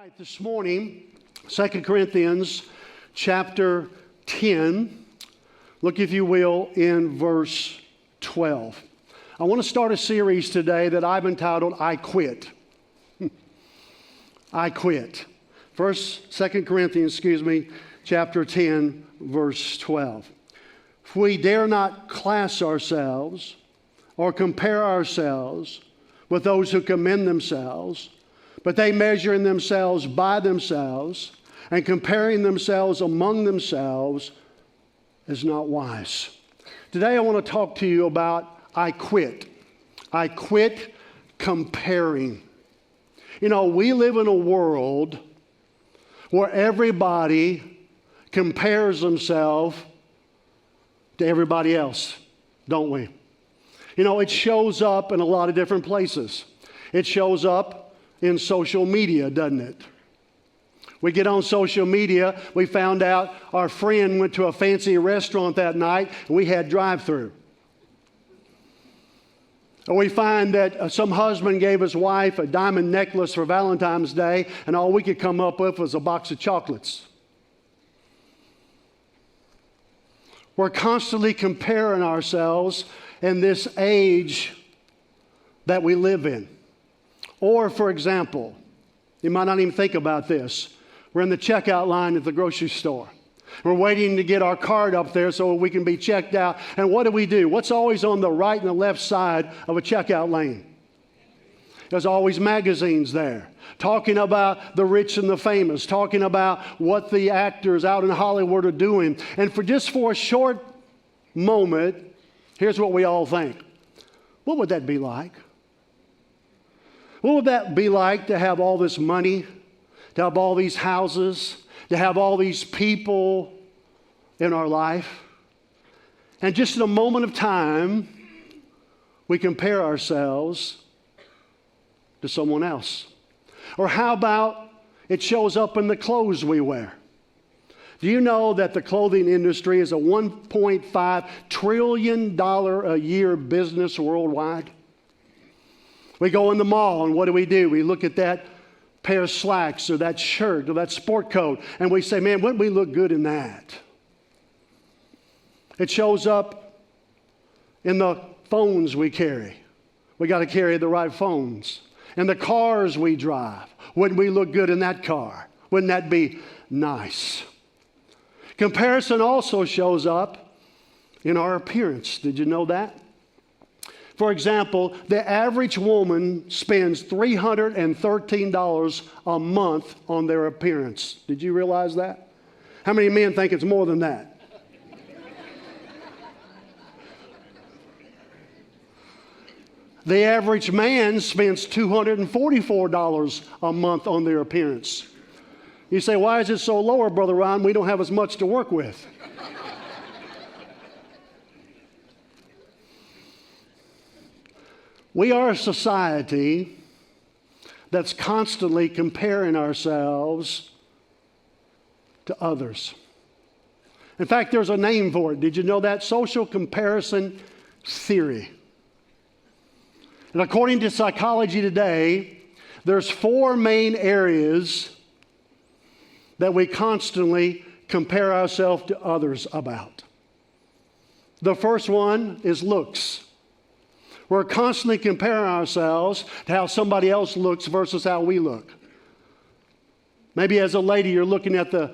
right, this morning, 2 Corinthians chapter 10, look if you will in verse 12. I want to start a series today that I've entitled, I Quit. I Quit. 2 Corinthians, chapter 10, verse 12. If we dare not class ourselves or compare ourselves with those who commend themselves, but they measuring themselves by themselves and comparing themselves among themselves is not wise. Today I want to talk to you about I quit. I quit comparing. You know, we live in a world where everybody compares themselves to everybody else, don't we? You know, it shows up in a lot of different places. It shows up in social media, doesn't it? We get on social media, we found out our friend went to a fancy restaurant that night and we had drive-through. Or we find that some husband gave his wife a diamond necklace for Valentine's Day and all we could come up with was a box of chocolates. We're constantly comparing ourselves in this age that we live in. Or, for example, you might not even think about this. We're in the checkout line at the grocery store. We're waiting to get our card up there so we can be checked out. And what do? What's always on the right and the left side of a checkout lane? There's always magazines there, talking about the rich and the famous, talking about what the actors out in Hollywood are doing. And for a short moment, here's what we all think. What would that be like? What would that be like to have all this money, to have all these houses, to have all these people in our life? And just in a moment of time, we compare ourselves to someone else. Or how about it shows up in the clothes we wear? Do you know that the clothing industry is a $1.5 trillion a year business worldwide? We go in the mall and what do? We look at that pair of slacks or that shirt or that sport coat and we say, man, wouldn't we look good in that? It shows up in the phones we carry. We got to carry the right phones. And the cars we drive. Wouldn't we look good in that car? Wouldn't that be nice? Comparison also shows up in our appearance. Did you know that? For example, the average woman spends $313 a month on their appearance. Did you realize that? How many men think it's more than that? The average man spends $244 a month on their appearance. You say, why is it so lower, Brother Ron? We don't have as much to work with. We are a society that's constantly comparing ourselves to others. In fact, there's a name for it. Did you know that? Social comparison theory. And according to Psychology Today, there's 4 main areas that we constantly compare ourselves to others about. The first one is looks. We're constantly comparing ourselves to how somebody else looks versus how we look. Maybe as a lady, you're looking at a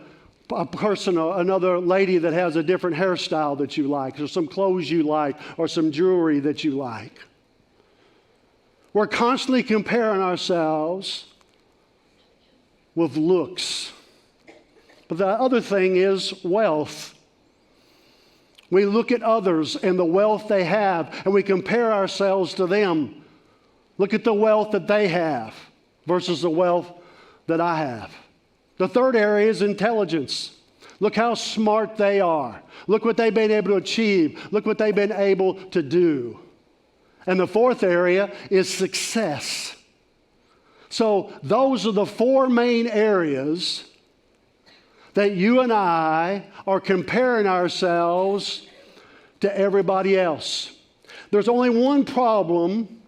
person or another lady that has a different hairstyle that you like, or some clothes you like, or some jewelry that you like. We're constantly comparing ourselves with looks. But the other thing is wealth. We look at others and the wealth they have, and we compare ourselves to them. Look at the wealth that they have versus the wealth that I have. The third area is intelligence. Look how smart they are. Look what they've been able to achieve. Look what they've been able to do. And the fourth area is success. So those are the 4 main areas that you and I are comparing ourselves to everybody else. There's only one problem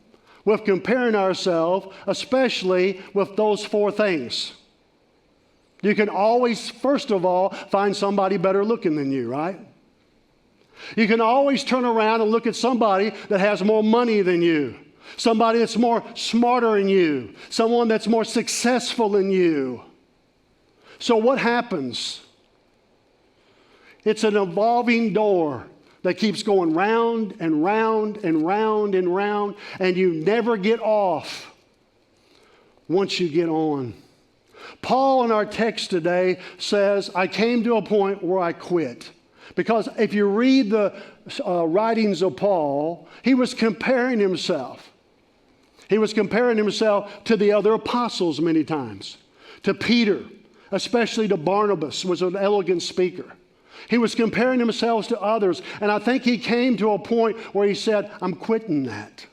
with comparing ourselves, especially with those 4 things. You can always, first of all, find somebody better looking than you, right? You can always turn around and look at somebody that has more money than you, somebody that's more smarter than you, someone that's more successful than you. So what happens? It's an evolving door that keeps going round and round and round and round, and you never get off once you get on. Paul in our text today says, I came to a point where I quit. Because if you read the writings of Paul, he was comparing himself. He was comparing himself to the other apostles many times. To Peter, especially to Barnabas, was an eloquent speaker. He was comparing himself to others. And I think he came to a point where he said, I'm quitting that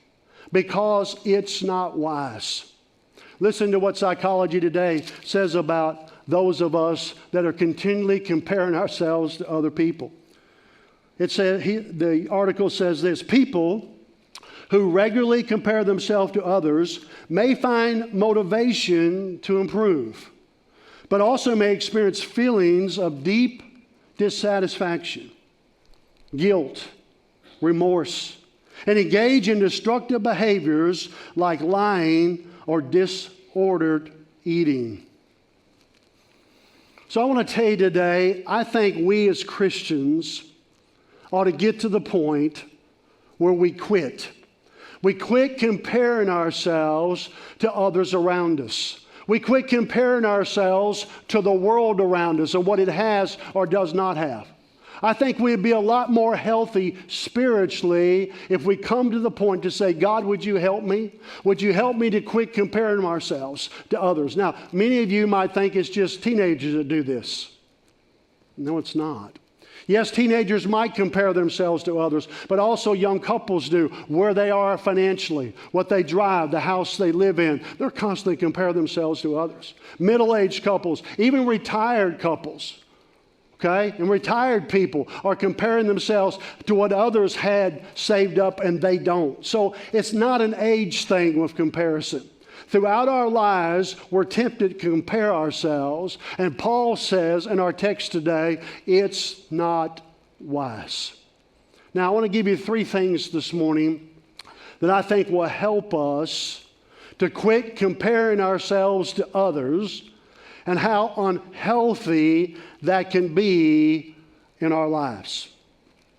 because it's not wise. Listen to what Psychology Today says about those of us that are continually comparing ourselves to other people. It said, the article says this: people who regularly compare themselves to others may find motivation to improve, but also may experience feelings of deep dissatisfaction, guilt, remorse, and engage in destructive behaviors like lying or disordered eating. So I want to tell you today, I think we as Christians ought to get to the point where we quit. We quit comparing ourselves to others around us. We quit comparing ourselves to the world around us and what it has or does not have. I think we'd be a lot more healthy spiritually if we come to the point to say, God, would you help me? Would you help me to quit comparing ourselves to others? Now, many of you might think it's just teenagers that do this. No, it's not. Yes, teenagers might compare themselves to others, but also young couples do, where they are financially, what they drive, the house they live in. They're constantly comparing themselves to others. Middle-aged couples, even retired couples. Okay? And retired people are comparing themselves to what others had saved up and they don't. So it's not an age thing with comparison. Throughout our lives, we're tempted to compare ourselves. And Paul says in our text today, it's not wise. Now, I want to give you 3 things this morning that I think will help us to quit comparing ourselves to others and how unhealthy that can be in our lives.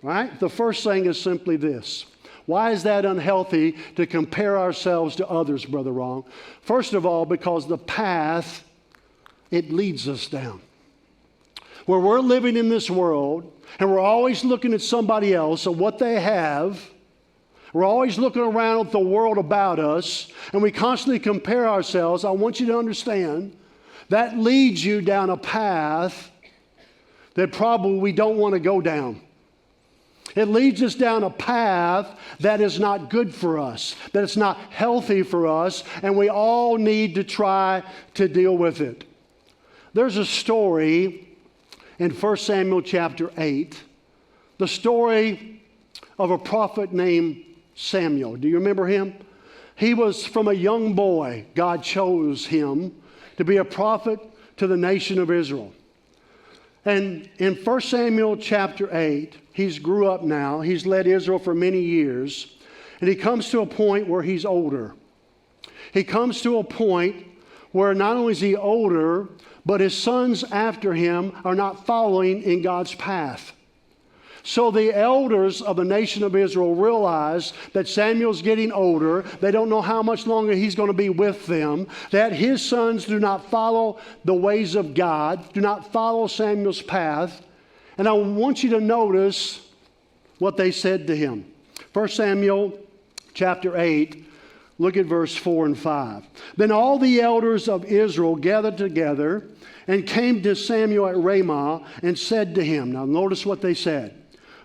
Right? The first thing is simply this. Why is that unhealthy to compare ourselves to others, Brother Wrong? First of all, because the path it leads us down. Where we're living in this world and we're always looking at somebody else and what they have, we're always looking around at the world about us and we constantly compare ourselves. I want you to understand that leads you down a path that probably we don't want to go down. It leads us down a path that is not good for us, that is not healthy for us, and we all need to try to deal with it. There's a story in 1 Samuel chapter 8, the story of a prophet named Samuel. Do you remember him? He was from a young boy. God chose him to be a prophet to the nation of Israel. And in 1 Samuel chapter 8, he's grew up now. He's led Israel for many years. And he comes to a point where he's older. He comes to a point where not only is he older, but his sons after him are not following in God's path. So the elders of the nation of Israel realize that Samuel's getting older. They don't know how much longer he's going to be with them. That his sons do not follow the ways of God, do not follow Samuel's path. And I want you to notice what they said to him. 1 Samuel chapter 8, look at verse 4 and 5. Then all the elders of Israel gathered together and came to Samuel at Ramah and said to him, now notice what they said.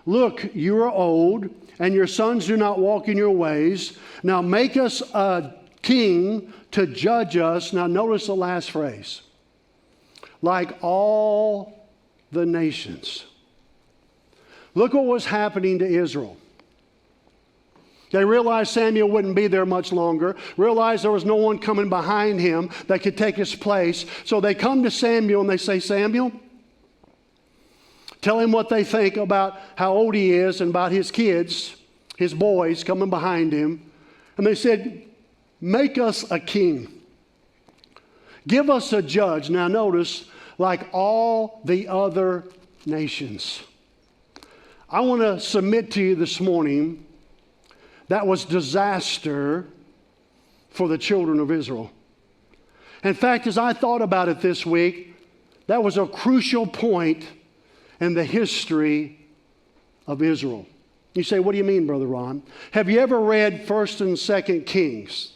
Look, you are old, and your sons do not walk in your ways. Now make us a king to judge us. Now notice the last phrase. Like all the nations. Look what was happening to Israel. They realized Samuel wouldn't be there much longer, realized there was no one coming behind him that could take his place. So they come to Samuel and they say, Samuel, tell him what they think about how old he is and about his kids, his boys coming behind him. And they said, make us a king. Give us a judge. Now notice, like all the other nations. I want to submit to you this morning that was disaster for the children of Israel. In fact, as I thought about it this week, that was a crucial point in the history of Israel. You say, what do you mean, Brother Ron? Have you ever read 1st and 2nd Kings?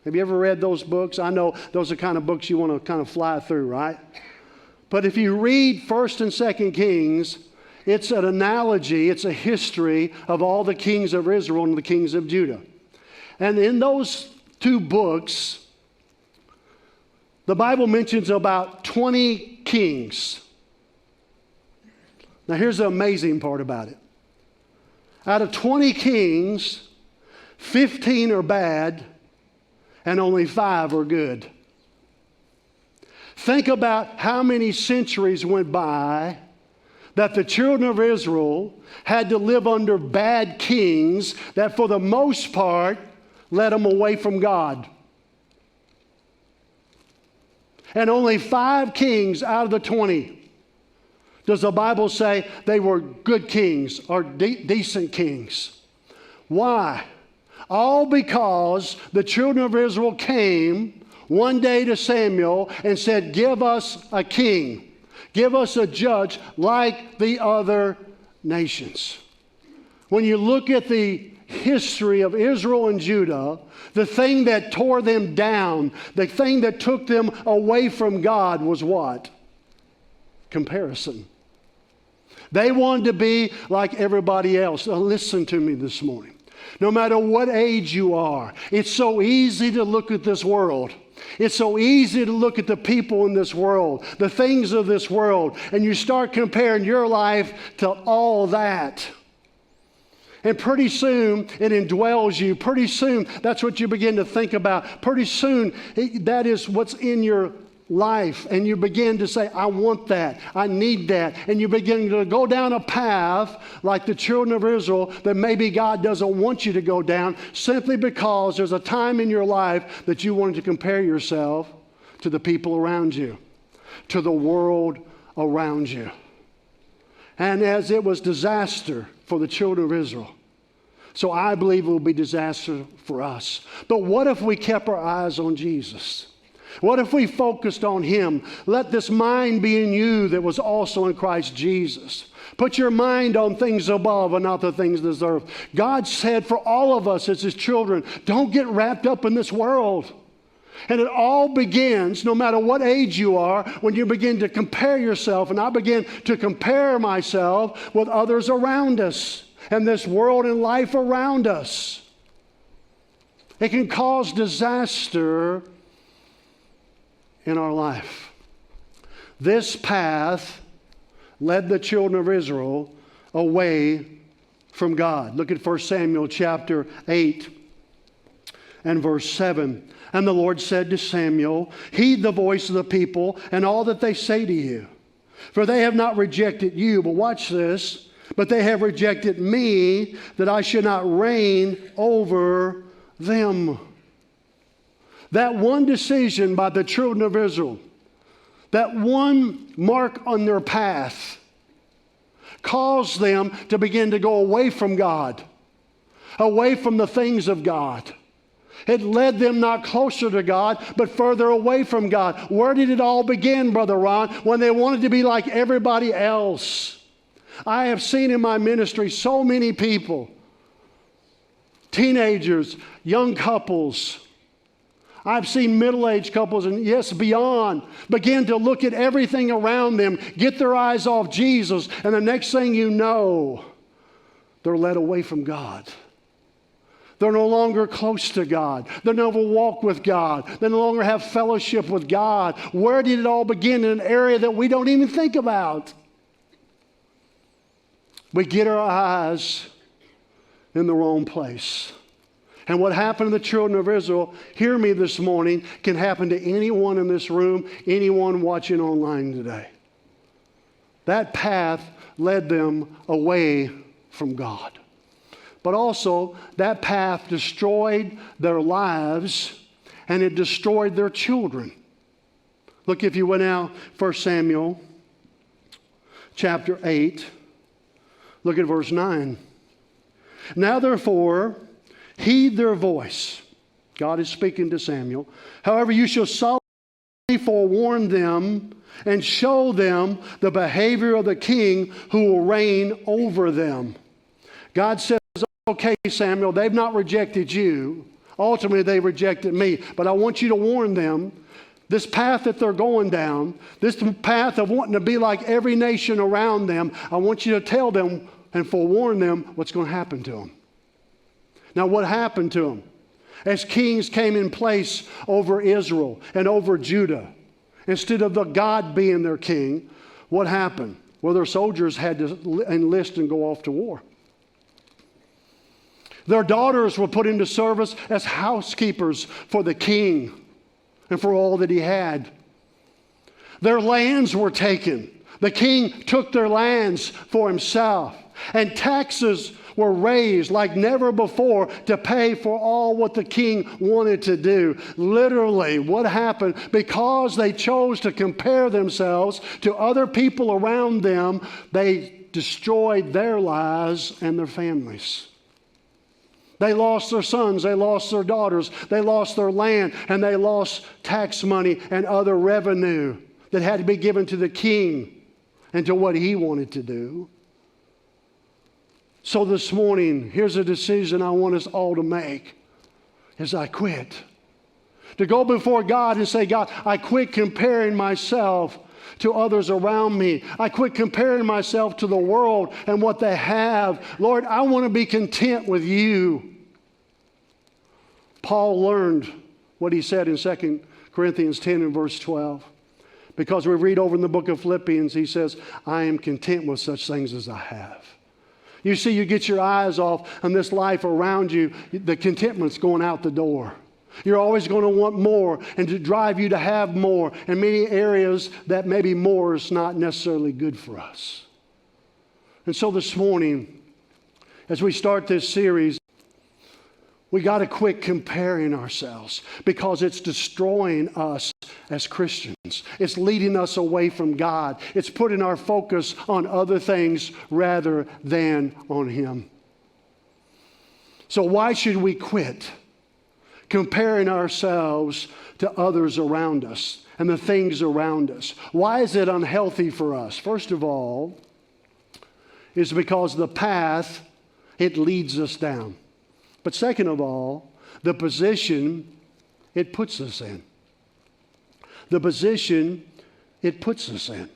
Have you ever read those books? I know those are kind of books you want to kind of fly through, right? But if you read 1st and 2nd Kings, it's an analogy, it's a history of all the kings of Israel and the kings of Judah. And in those two books, the Bible mentions about 20 kings. Now here's the amazing part about it. Out of 20 kings, 15 are bad and only 5 are good. Think about how many centuries went by that the children of Israel had to live under bad kings that for the most part led them away from God. And only 5 kings out of the 20, does the Bible say they were good kings or decent kings? Why? All because the children of Israel came one day to Samuel and said, give us a king. Give us a judge like the other nations. When you look at the history of Israel and Judah, the thing that tore them down, the thing that took them away from God was what? Comparison. They wanted to be like everybody else. Now listen to me this morning. No matter what age you are, it's so easy to look at this world. It's so easy to look at the people in this world, the things of this world, and you start comparing your life to all that. And pretty soon it indwells you. Pretty soon that's what you begin to think about. Pretty soon that is what's in your life. And you begin to say, I want that. I need that. And you begin to go down a path like the children of Israel that maybe God doesn't want you to go down simply because there's a time in your life that you wanted to compare yourself to the people around you, to the world around you. And as it was disaster for the children of Israel, so I believe it will be disaster for us. But what if we kept our eyes on Jesus? What if we focused on Him? Let this mind be in you that was also in Christ Jesus. Put your mind on things above and not the things of this earth. God said for all of us as His children, don't get wrapped up in this world. And it all begins, no matter what age you are, when you begin to compare yourself. And I begin to compare myself with others around us and this world and life around us. It can cause disaster in our life. This path led the children of Israel away from God. Look at 1 Samuel chapter 8 and verse 7. And the Lord said to Samuel, heed the voice of the people and all that they say to you. For they have not rejected you, but watch this, but they have rejected me, that I should not reign over them. That one decision by the children of Israel, that one mark on their path, caused them to begin to go away from God, away from the things of God. It led them not closer to God, but further away from God. Where did it all begin, Brother Ron? When they wanted to be like everybody else. I have seen in my ministry so many people, teenagers, young couples. I've seen middle-aged couples, and yes, beyond, begin to look at everything around them, get their eyes off Jesus, and the next thing you know, they're led away from God. They're no longer close to God. They never walk with God. They no longer have fellowship with God. Where did it all begin? In an area that we don't even think about. We get our eyes in the wrong place. And what happened to the children of Israel, hear me this morning, can happen to anyone in this room, anyone watching online today. That path led them away from God. But also, that path destroyed their lives and it destroyed their children. Look, if you went out, 1 Samuel chapter 8, look at verse 9. Now therefore, heed their voice. God is speaking to Samuel. However, you shall solemnly forewarn them and show them the behavior of the king who will reign over them. God says, okay, Samuel, they've not rejected you. Ultimately, they rejected me. But I want you to warn them, this path that they're going down, this path of wanting to be like every nation around them, I want you to tell them and forewarn them what's going to happen to them. Now, what happened to them? As kings came in place over Israel and over Judah, instead of the God being their king, what happened? Well, their soldiers had to enlist and go off to war. Their daughters were put into service as housekeepers for the king and for all that he had. Their lands were taken. The king took their lands for himself. And taxes were raised like never before to pay for all what the king wanted to do. Literally, what happened? Because they chose to compare themselves to other people around them, they destroyed their lives and their families. They lost their sons, they lost their daughters, they lost their land, and they lost tax money and other revenue that had to be given to the king and to what he wanted to do. So this morning, here's a decision I want us all to make, is I quit. To go before God and say, God, I quit comparing myself to others around me. I quit comparing myself to the world and what they have. Lord, I want to be content with you. Paul learned what he said in 2 Corinthians 10 and verse 12. Because we read over in the book of Philippians, he says, I am content with such things as I have. You see, you get your eyes off on this life around you, the contentment's going out the door. You're always going to want more and to drive you to have more in many areas that maybe more is not necessarily good for us. And so this morning, as we start this series, we got to quit comparing ourselves because it's destroying us as Christians. It's leading us away from God. It's putting our focus on other things rather than on Him. So why should we quit comparing ourselves to others around us and the things around us? Why is it unhealthy for us? First of all, it's because the path, it leads us down. But second of all, the position it puts us in. The position it puts us in.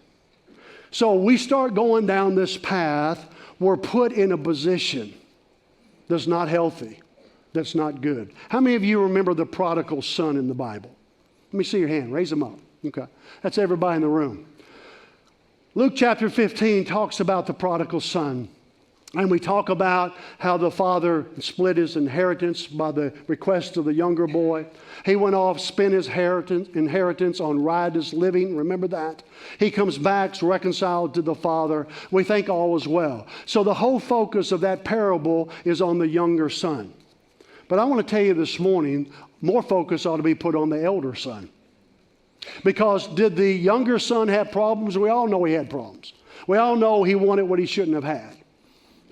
So we start going down this path, we're put in a position that's not healthy, that's not good. How many of you remember the prodigal son in the Bible? Let me see your hand. Raise them up. Okay. That's everybody in the room. Luke chapter 15 talks about the prodigal son. And we talk about how the father split his inheritance by the request of the younger boy. He went off, spent his inheritance on riotous living. Remember that? He comes back, reconciled to the father. We think all is well. So the whole focus of that parable is on the younger son. But I want to tell you this morning, more focus ought to be put on the elder son. Because did the younger son have problems? We all know he had problems. We all know he wanted what he shouldn't have had.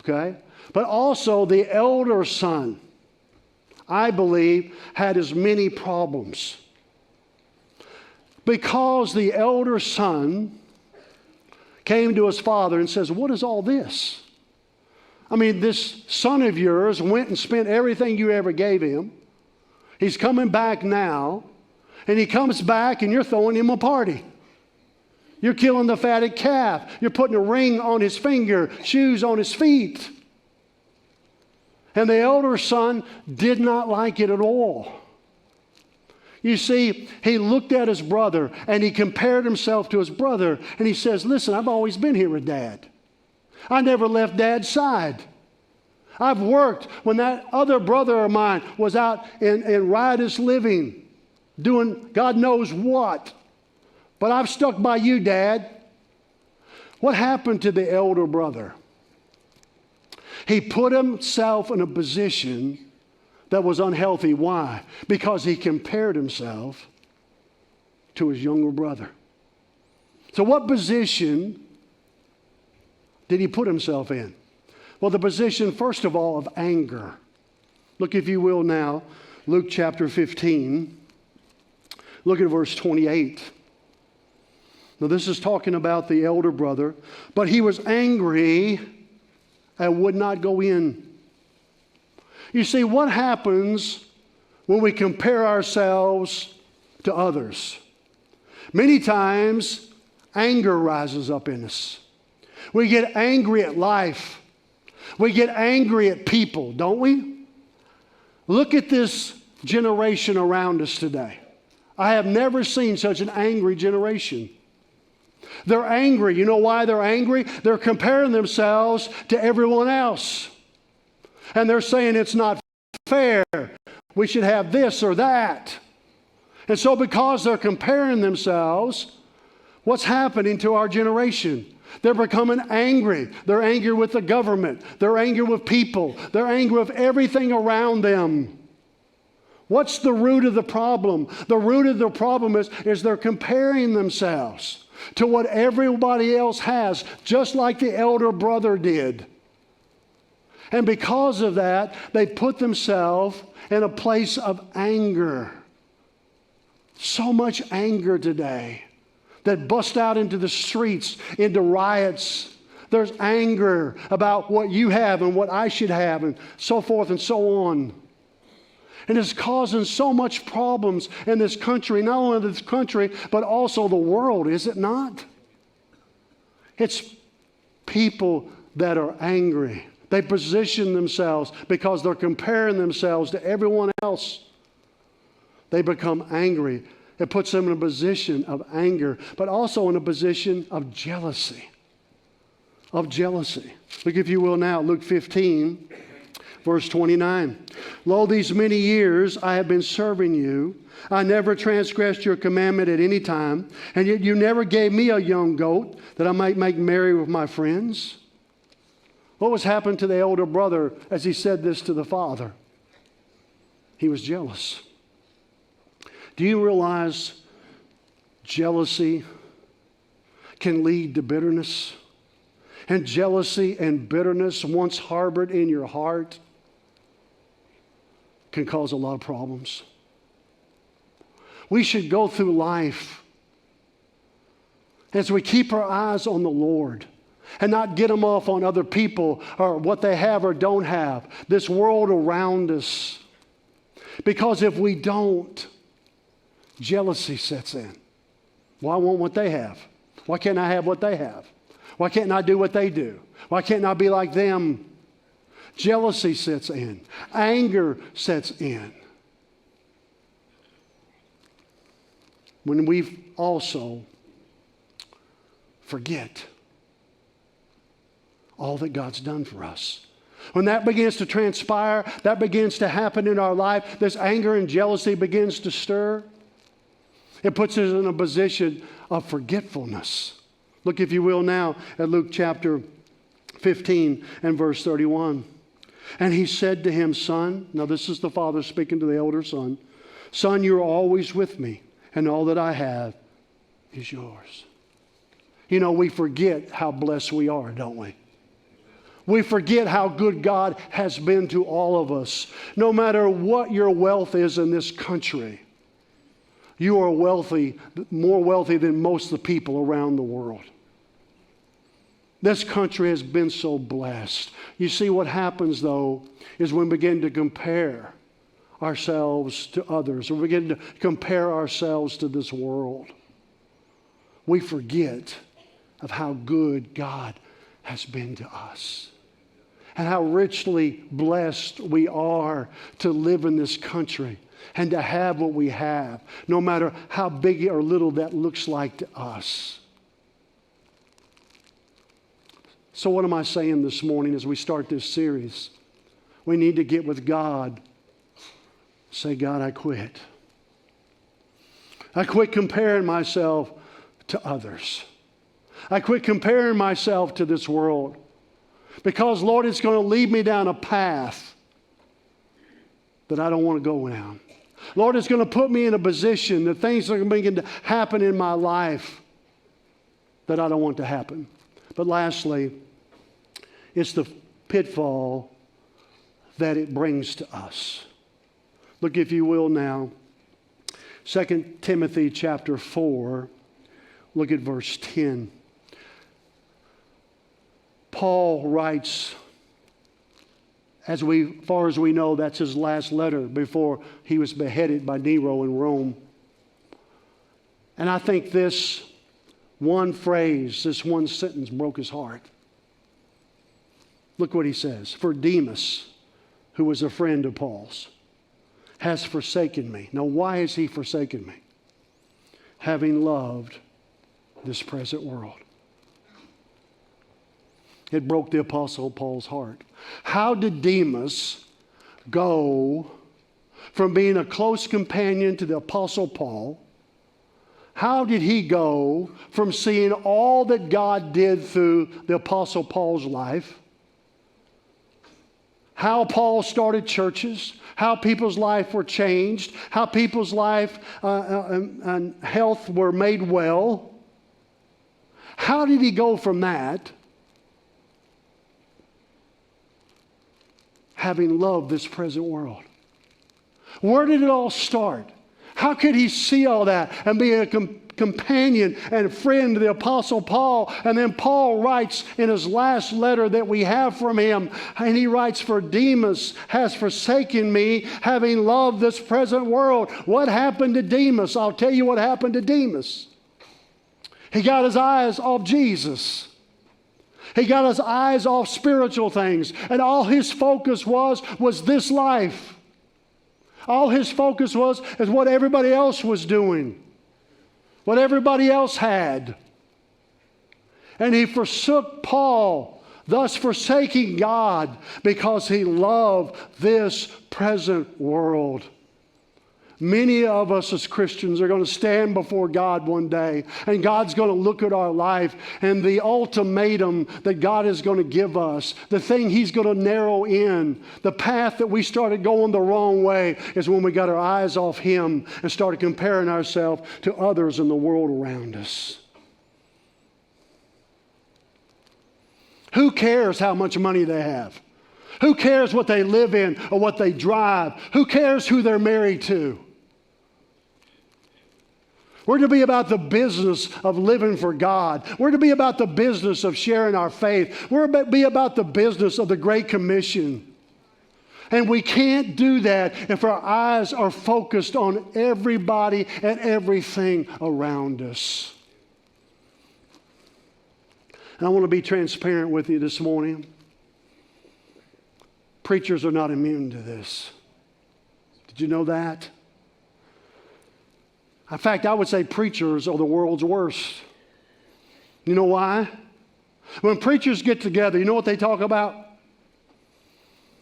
Okay? But also the elder son, I believe, had as many problems. Because the elder son came to his father and says, what is all this? I mean, this son of yours went and spent everything you ever gave him. He's coming back now, and he comes back and you're throwing him a party. You're killing the fatted calf. You're putting a ring on his finger, shoes on his feet. And the elder son did not like it at all. You see, he looked at his brother and he compared himself to his brother. And he says, listen, I've always been here with Dad. I never left Dad's side. I've worked when that other brother of mine was out in riotous living, doing God knows what. But I've stuck by you, Dad. What happened to the elder brother? He put himself in a position that was unhealthy. Why? Because he compared himself to his younger brother. So what position did he put himself in? Well, the position, first of all, of anger. Look, if you will now, Luke chapter 15. Look at verse 28. Now, this is talking about the elder brother. But he was angry and would not go in. You see, what happens when we compare ourselves to others? Many times, anger rises up in us. We get angry at life. We get angry at people, don't we? Look at this generation around us today. I have never seen such an angry generation. They're angry. You know why they're angry? They're comparing themselves to everyone else. And they're saying it's not fair. We should have this or that. And so because they're comparing themselves, what's happening to our generation? They're becoming angry. They're angry with the government. They're angry with people. They're angry with everything around them. What's the root of the problem? The root of the problem is they're comparing themselves to what everybody else has, just like the elder brother did. And because of that, they put themselves in a place of anger. So much anger today that bust out into the streets, into riots. There's anger about what you have and what I should have, and so forth and so on. And it's causing so much problems in this country, not only this country, but also the world, is it not? It's people that are angry. They position themselves because they're comparing themselves to everyone else. They become angry. It puts them in a position of anger, but also in a position of jealousy. Of jealousy. Look, if you will now, Luke 15, verse 29. Lo, these many years I have been serving you. I never transgressed your commandment at any time, and yet you never gave me a young goat that I might make merry with my friends. What was happening to the elder brother as he said this to the father? He was jealous. Do you realize jealousy can lead to bitterness? And jealousy and bitterness, once harbored in your heart, can cause a lot of problems. We should go through life as we keep our eyes on the Lord and not get them off on other people or what they have or don't have, this world around us. Because if we don't, jealousy sets in. Well, I want what they have. Why can't I have what they have? Why can't I do what they do? Why can't I be like them? Jealousy sets in. Anger sets in. When we also forget all that God's done for us. When that begins to transpire, that begins to happen in our life, this anger and jealousy begins to stir. It puts us in a position of forgetfulness. Look, if you will, now at Luke chapter 15 and verse 31. And he said to him, Son, now this is the father speaking to the elder son, Son, you're always with me, and all that I have is yours. You know, we forget how blessed we are, don't we? We forget how good God has been to all of us. No matter what your wealth is in this country, you are wealthy, more wealthy than most of the people around the world. This country has been so blessed. You see, what happens, though, is when we begin to compare ourselves to others, or we begin to compare ourselves to this world, we forget of how good God has been to us and how richly blessed we are to live in this country and to have what we have, no matter how big or little that looks like to us. So what am I saying this morning as we start this series? We need to get with God. Say, God, I quit. I quit comparing myself to others. I quit comparing myself to this world. Because, Lord, it's going to lead me down a path that I don't want to go down. Lord, it's going to put me in a position that things are going to begin to happen in my life that I don't want to happen. But lastly, it's the pitfall that it brings to us. Look, if you will now, 2 Timothy chapter 4, look at verse 10. Paul writes, as far as we know, that's his last letter before he was beheaded by Nero in Rome. And I think this one phrase, this one sentence broke his heart. Look what he says. For Demas, who was a friend of Paul's, has forsaken me. Now, why has he forsaken me? Having loved this present world. It broke the Apostle Paul's heart. How did Demas go from being a close companion to the Apostle Paul? How did he go from seeing all that God did through the Apostle Paul's life? How Paul started churches, how people's life were changed, how people's life and health were made well. How did he go from that, having loved this present world? Where did it all start? How could he see all that and be a companion and friend to the Apostle Paul? And then Paul writes in his last letter that we have from him, and he writes, for Demas has forsaken me, having loved this present world. What happened to Demas? I'll tell you what happened to Demas. He got his eyes off Jesus. He got his eyes off spiritual things, and all his focus was this life. All his focus is what everybody else was doing, what everybody else had. And he forsook Paul, thus forsaking God, because he loved this present world. Many of us as Christians are going to stand before God one day, and God's going to look at our life, and the ultimatum that God is going to give us, the thing He's going to narrow in, the path that we started going the wrong way, is when we got our eyes off Him and started comparing ourselves to others in the world around us. Who cares how much money they have? Who cares what they live in or what they drive? Who cares who they're married to? We're to be about the business of living for God. We're to be about the business of sharing our faith. We're to be about the business of the Great Commission. And we can't do that if our eyes are focused on everybody and everything around us. And I want to be transparent with you this morning. Preachers are not immune to this. Did you know that? In fact, I would say preachers are the world's worst. You know why? When preachers get together, you know what they talk about?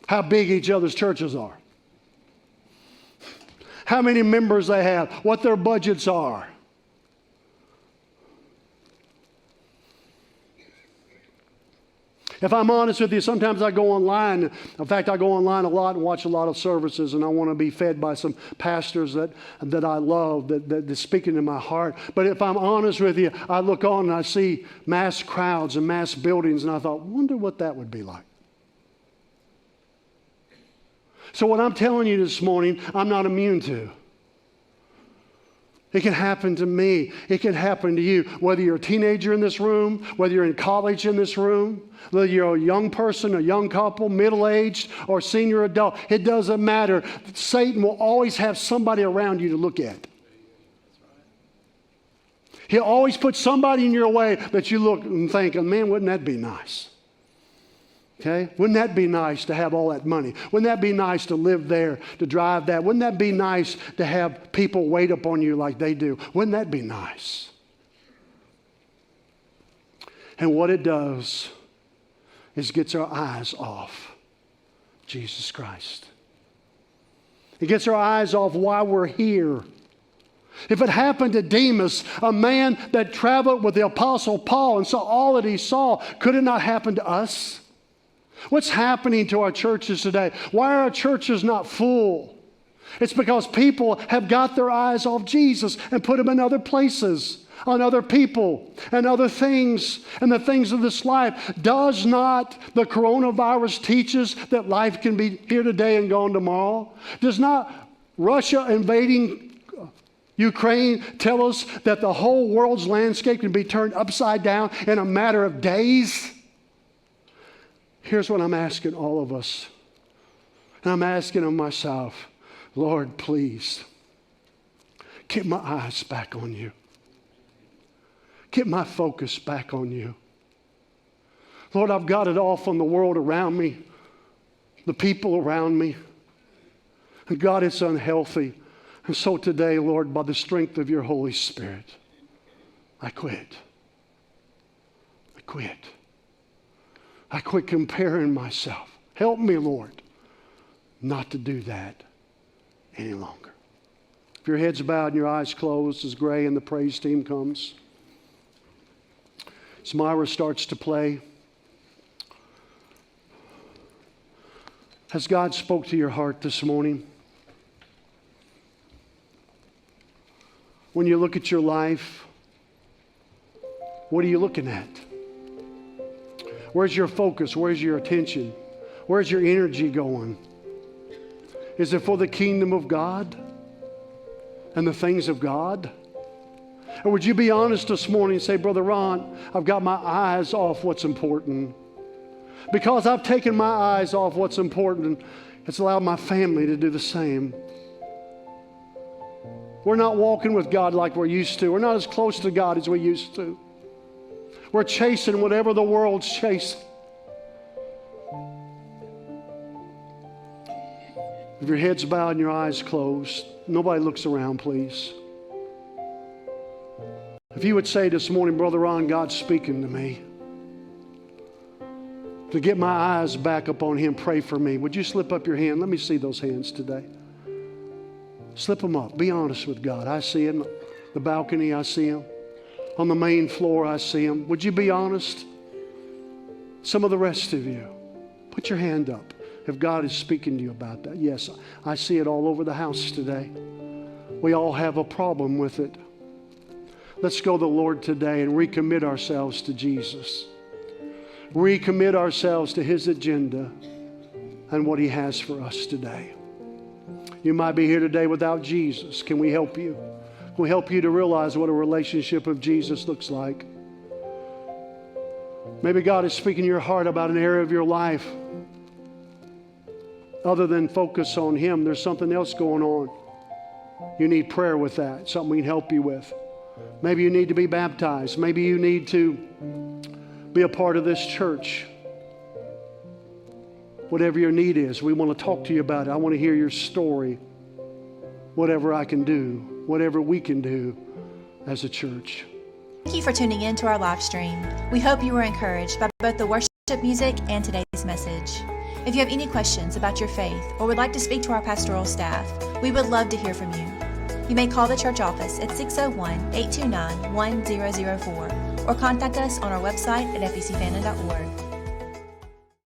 How big each other's churches are. How many members they have. What their budgets are. If I'm honest with you, sometimes I go online. In fact, I go online a lot and watch a lot of services, and I want to be fed by some pastors that I love, that speak into my heart. But if I'm honest with you, I look on and I see mass crowds and mass buildings, and I thought, wonder what that would be like. So what I'm telling you this morning, I'm not immune to. It can happen to me. It can happen to you. Whether you're a teenager in this room, whether you're in college in this room, whether you're a young person, a young couple, middle-aged, or senior adult, it doesn't matter. Satan will always have somebody around you to look at. He'll always put somebody in your way that you look and think, man, wouldn't that be nice? Okay? Wouldn't that be nice to have all that money? Wouldn't that be nice to live there, to drive that? Wouldn't that be nice to have people wait upon you like they do? Wouldn't that be nice? And what it does is gets our eyes off Jesus Christ. It gets our eyes off why we're here. If it happened to Demas, a man that traveled with the Apostle Paul and saw all that he saw, could it not happen to us? What's happening to our churches today? Why are our churches not full? It's because people have got their eyes off Jesus and put them in other places, on other people and other things and the things of this life. Does not the coronavirus teach us that life can be here today and gone tomorrow? Does not Russia invading Ukraine tell us that the whole world's landscape can be turned upside down in a matter of days? Here's what I'm asking all of us. And I'm asking of myself, Lord, please, get my eyes back on you. Get my focus back on you. Lord, I've got it off on the world around me, the people around me. And God, it's unhealthy. And so today, Lord, by the strength of your Holy Spirit, I quit. I quit. I quit comparing myself. Help me, Lord, not to do that any longer. If your head's bowed and your eyes closed as Gray and the praise team comes, as Myra starts to play, has God spoke to your heart this morning? When you look at your life, what are you looking at? Where's your focus? Where's your attention? Where's your energy going? Is it for the kingdom of God and the things of God? Or would you be honest this morning and say, Brother Ron, I've got my eyes off what's important. Because I've taken my eyes off what's important, it's allowed my family to do the same. We're not walking with God like we're used to. We're not as close to God as we used to. We're chasing whatever the world's chasing. If your head's bowed and your eyes closed, nobody looks around, please. If you would say this morning, Brother Ron, God's speaking to me, to get my eyes back upon Him, pray for me. Would you slip up your hand? Let me see those hands today. Slip them up. Be honest with God. I see Him. The balcony, I see Him. On the main floor, I see Him. Would you be honest? Some of the rest of you, put your hand up if God is speaking to you about that. Yes, I see it all over the house today. We all have a problem with it. Let's go to the Lord today and recommit ourselves to Jesus. Recommit ourselves to His agenda and what He has for us today. You might be here today without Jesus. Can we help you? Can we help you to realize what a relationship with Jesus looks like? Maybe God is speaking to your heart about an area of your life. Other than focus on Him, there's something else going on. You need prayer with that, something we can help you with. Maybe you need to be baptized. Maybe you need to be a part of this church. Whatever your need is, we want to talk to you about it. I want to hear your story. Whatever I can do, whatever we can do as a church. Thank you for tuning in to our live stream. We hope you were encouraged by both the worship music and today's message. If you have any questions about your faith or would like to speak to our pastoral staff, we would love to hear from you. You may call the church office at 601-829-1004 or contact us on our website at fecfannin.org.